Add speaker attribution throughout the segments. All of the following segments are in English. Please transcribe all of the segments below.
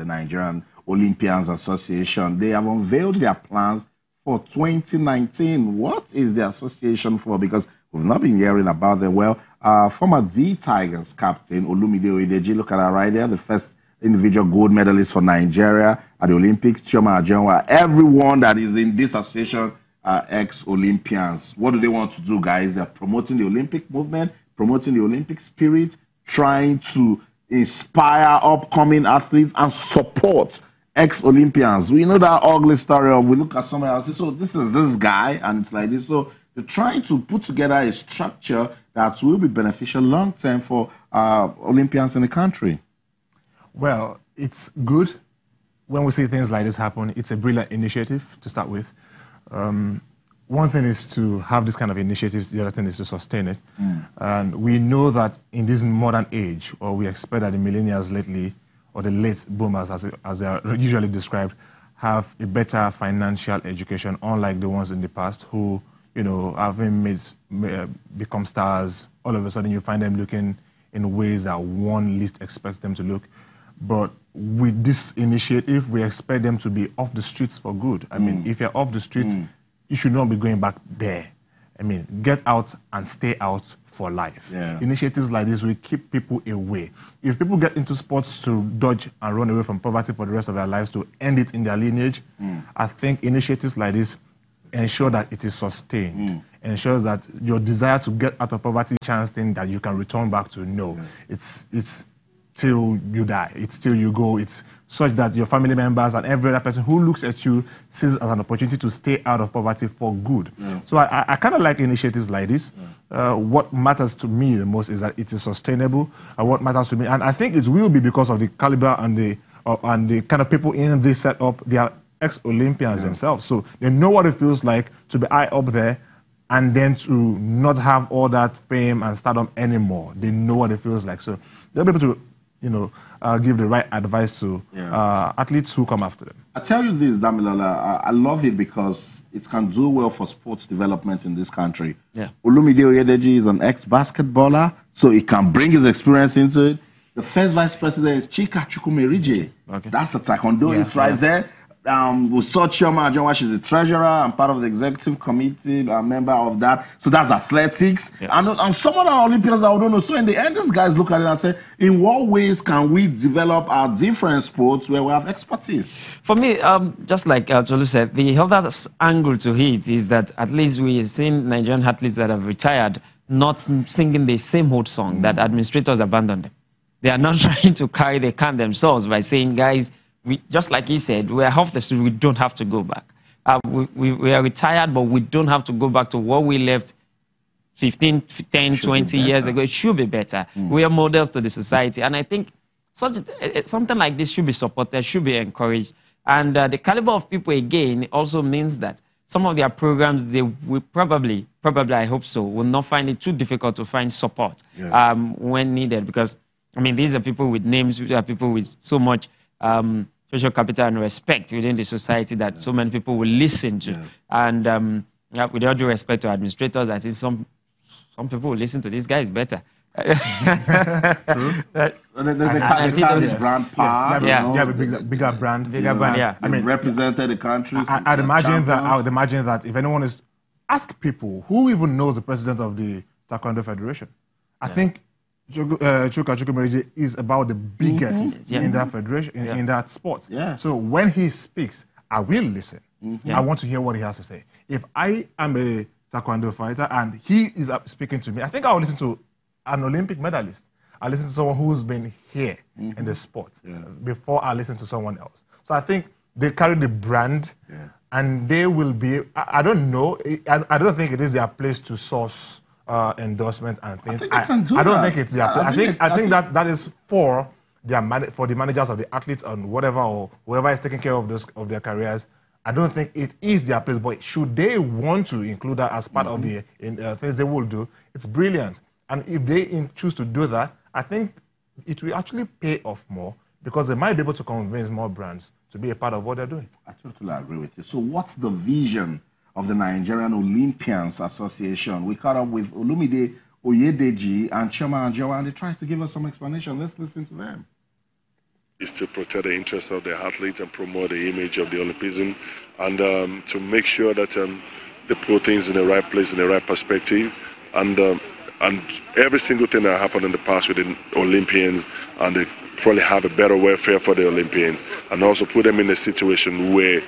Speaker 1: the Nigerian Olympians Association. They have unveiled their plans for 2019. What is the association for? Because we've not been hearing about them. Well, former D Tigers captain Olumide Oyedeji, look at that right there, the first individual gold medalist for Nigeria at the Olympics, Chioma Ajenwa. Everyone that is in this association are ex-Olympians. What do they want to do, guys? They're promoting the Olympic movement, promoting the Olympic spirit, trying to inspire upcoming athletes and support ex-Olympians. We know that ugly story of we look at someone else, so this is this guy, and it's like this. So they're trying to put together a structure that will be beneficial long-term for Olympians in the country.
Speaker 2: Well, it's good when we see things like this happen. It's a brilliant initiative to start with. One thing is to have this kind of initiatives, the other thing is to sustain it. And we know that in this modern age, or we expect that the millennials lately, or the late boomers as they are usually described, have a better financial education, unlike the ones in the past who, you know, having become stars, all of a sudden you find them looking in ways that one least expects them to look. But with this initiative, we expect them to be off the streets for good. I mean, if you're off the streets, you should not be going back there. I mean, get out and stay out for life. Initiatives like this will keep people away. If people get into sports to dodge and run away from poverty for the rest of their lives, to end it in their lineage, I think initiatives like this ensure that it is sustained, ensures that your desire to get out of poverty chance thing that you can return back to. No, it's till you die, it's till you go, it's such that your family members and every other person who looks at you sees it as an opportunity to stay out of poverty for good. So I kind of like initiatives like this. What matters to me the most is that it is sustainable. What matters to me, and I think it will be because of the caliber and the kind of people in this setup. They are ex-Olympians themselves, so they know what it feels like to be high up there and then to not have all that fame and stardom anymore. They know what it feels like, so they'll be able to, you know, give the right advice to athletes who come after them.
Speaker 1: I tell you this, Damilola, I love it because it can do well for sports development in this country. Olumide Oyedeji is an ex-basketballer, so he can bring his experience into it. The first vice president is Chika Chukwumerije. That's the taekwondo right there. We saw Chioma Ajenwa, she's the treasurer and part of the executive committee, a member of that. So that's athletics. And some other Olympians that I don't know. So in the end, these guys look at it and say, in what ways can we develop our different sports where we have expertise?
Speaker 3: For me, just like Tolu said, the other angle to it is that at least we've seen Nigerian athletes that have retired not singing the same old song that administrators abandoned them. They are not trying to carry the can themselves by saying, guys, just like he said, we are off the street, we don't have to go back. We are retired, but we don't have to go back to what we left 15, 10, 20 years ago. It should be better. We are models to the society. And I think something like this should be supported, should be encouraged. And the caliber of people, again, also means that some of their programs, they will probably, I hope so, will not find it too difficult to find support when needed. Because, I mean, these are people with names, these are people with so much social capital and respect within the society that so many people will listen to. And with all due respect to administrators, I think some people will listen to these guys better.
Speaker 1: They carry brand power.
Speaker 2: They have a bigger brand.
Speaker 1: I mean, represented the country.
Speaker 2: I'd imagine that if anyone is, ask people who even knows the president of the Taekwondo Federation. I think Chuka Chukwumerije is about the biggest in that federation, in that sport. So when he speaks, I will listen. I want to hear what he has to say. If I am a Taekwondo fighter and he is speaking to me, I think I will listen to an Olympic medalist. I listen to someone who's been here in the sport before I listen to someone else. So I think they carry the brand and they will be, I don't know, I don't think it is their place to source endorsement and things. I don't think it's their place. I think that is for the managers of the athletes and whatever, or whoever is taking care of their careers. I don't think it is their place, but should they want to include that as part of the things they will do, it's brilliant. And if they choose to do that, I think it will actually pay off more because they might be able to convince more brands to be a part of what they're doing.
Speaker 1: I totally agree with you. So what's the vision of the Nigerian Olympians Association? We caught up with Olumide Oyedeji and Chioma Ajenwa, and they tried to give us some explanation. Let's listen to them.
Speaker 4: is to protect the interests of the athletes and promote the image of the Olympism, and to make sure that they put things in the right place, in the right perspective, and every single thing that happened in the past with the Olympians, and they probably have a better welfare for the Olympians, and also put them in a situation where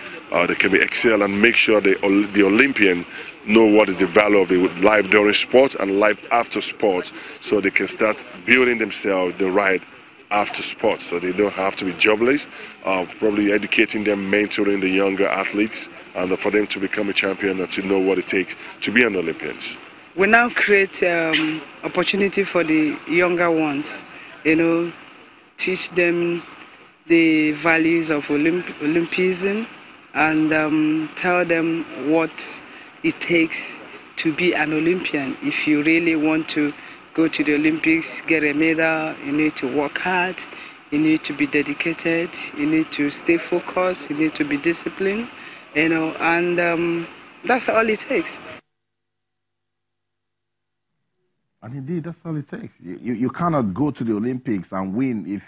Speaker 4: they can be excel and make sure the Olympian know what is the value of the life during sport and life after sport, so they can start building themselves the right after sports, so they don't have to be jobless, probably educating them, mentoring the younger athletes, and for them to become a champion and to know what it takes to be an Olympian.
Speaker 5: We now create opportunity for the younger ones, teach them the values of Olympism, and tell them what it takes to be an Olympian. If you really want to go to the Olympics, get a medal, you need to work hard, you need to be dedicated, you need to stay focused, you need to be disciplined, and that's all it takes.
Speaker 1: And indeed, that's all it takes. You cannot go to the Olympics and win if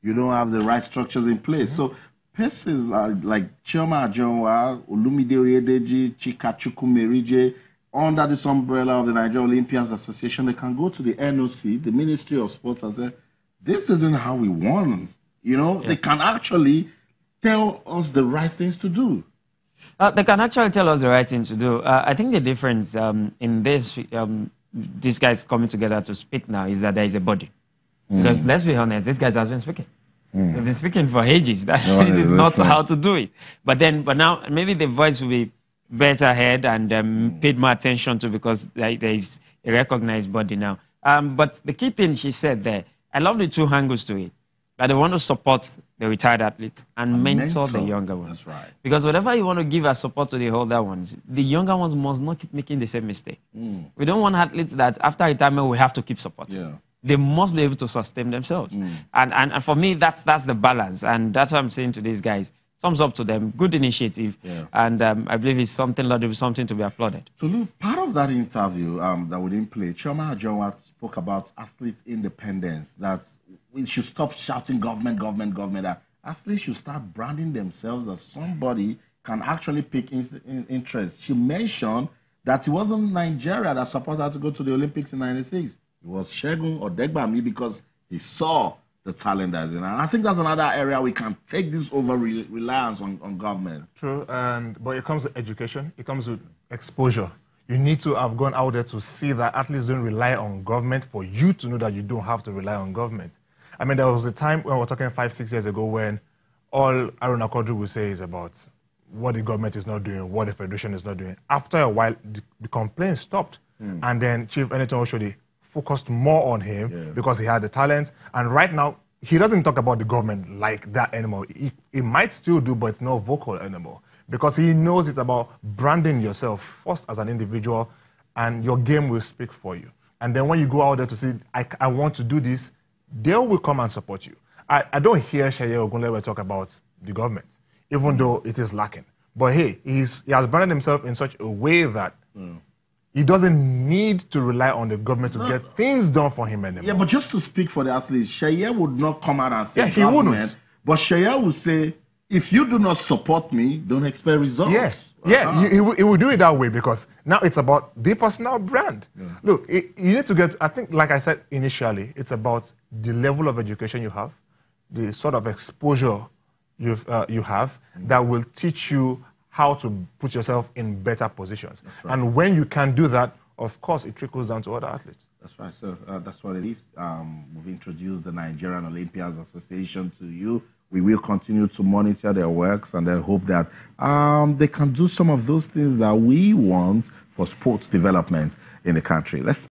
Speaker 1: you don't have the right structures in place. Mm-hmm. So persons like Chioma Ajonwa, Olumide Oyedeji, Chika Chukwumerije, under this umbrella of the Nigerian Olympians Association, they can go to the NOC, the Ministry of Sports, and say, this isn't how we won. They can actually tell us the right things to do.
Speaker 3: They can actually tell us the right things to do. I think the difference in this, these guys coming together to speak now, is that there is a body. Because let's be honest, these guys have been speaking. They've been speaking for ages. This is not how to do it. But now maybe the voice will be better heard and paid more attention to, because there is a recognized body now. But the key thing she said there, I love the two angles to it. That they want to support the retired athletes and mentor the younger ones.
Speaker 1: That's right.
Speaker 3: Because whatever you want to give as support to the older ones, the younger ones must not keep making the same mistake. We don't want athletes that after retirement we have to keep supporting. Yeah. They must be able to sustain themselves. And for me, that's the balance. And that's what I'm saying to these guys. Thumbs up to them. Good initiative. Yeah. And I believe it's something to be applauded.
Speaker 1: So, look, part of that interview that we didn't play, Chioma Ajonwa spoke about athlete independence, that we should stop shouting government, government, government. That athletes should start branding themselves, that somebody can actually pick interest. She mentioned that it wasn't Nigeria that supported her to go to the Olympics in '96. It was Segun Odegbami, because he saw the talent that's in. And I think that's another area we can take this over reliance on government.
Speaker 2: True, but it comes with education, it comes with exposure. You need to have gone out there to see that athletes don't rely on government for you to know that you don't have to rely on government. I mean, there was a time when we were talking 5-6 years ago when all Aaron Akodri would say is about what the government is not doing, what the federation is not doing. After a while, the complaints stopped. And then Chief Eniton Oshodi focused more on him because he had the talent. And right now, he doesn't talk about the government like that anymore. He might still do, but it's not vocal anymore, because he knows it's about branding yourself first as an individual, and your game will speak for you. And then when you go out there to say, I want to do this, they will come and support you. I don't hear Sheye Ogunlewe talk about the government, even though it is lacking. But hey, he has branded himself in such a way that he doesn't need to rely on the government to get things done for him anymore.
Speaker 1: Yeah, but just to speak for the athletes, Sheye would not come out and say
Speaker 2: he wouldn't.
Speaker 1: But Sheye would say, if you do not support me, don't expect results.
Speaker 2: Yes. Yeah, he will do it that way, because now it's about the personal brand. Look, you need to get, I think, like I said initially, it's about the level of education you have, the sort of exposure you have that will teach you how to put yourself in better positions. Right. And when you can do that, of course, it trickles down to other athletes.
Speaker 1: That's right. So that's what it is. We've introduced the Nigerian Olympians Association to you. We will continue to monitor their works and then hope that they can do some of those things that we want for sports development in the country. Let's